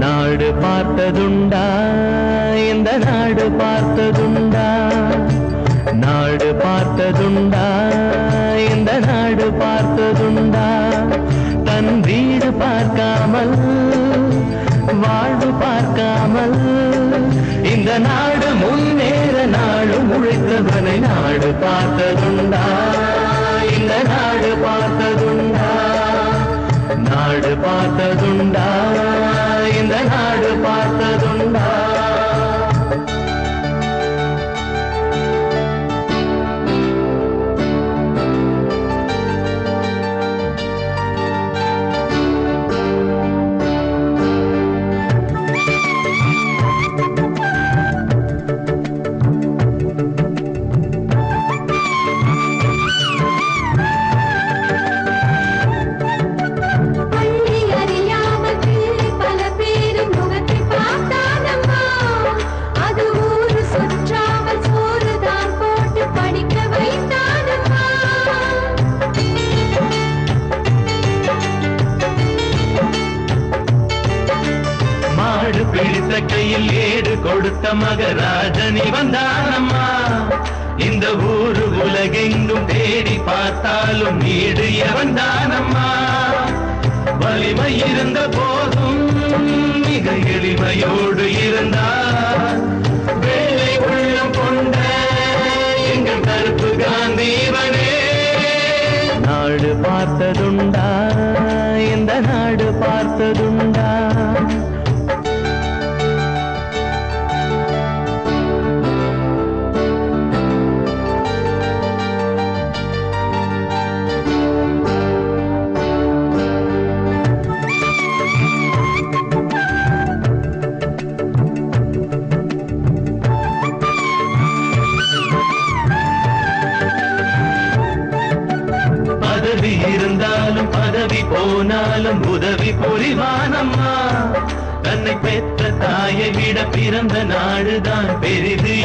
நாடு பார்த்ததுண்டா, இந்த நாடு பார்த்ததுண்டா, நாடு பார்த்ததுண்டா, இந்த நாடு பார்த்ததுண்டா. தன் வீடு பார்க்காமல் வாழ்வு பார்க்காமல் இந்த நாடு முன்னேற நாடு உழைத்தவனை நாடு பார்த்ததுண்டா, இந்த நாடு பார்த்ததுண்டா, நாடு பார்த்ததுண்டா, இந்த நாடு பார்த்ததுண்டா. பிடித்த கையில் ஏடு கொடுத்த மகராஜனி வந்தானம்மா. இந்த ஊரு உலகெங்கும் தேடி பார்த்தாலும் நீடு எவன்தானம்மா. வலிமை இருந்த போதும் மிக எளிமையோடு இருந்தார். வேலை உள்ளம் கொண்ட எங்கள் கருப்பு காந்தீவனே. நாடு பார்த்ததுண்டா, இந்த நாடு பார்த்ததுண்டா. பதவி இருந்தாலும் பதவி போனாலும் உதவி புரிவானம்மா. தன்னை பெற்ற தாயை விட பிறந்த நாடுதான் பெரிது.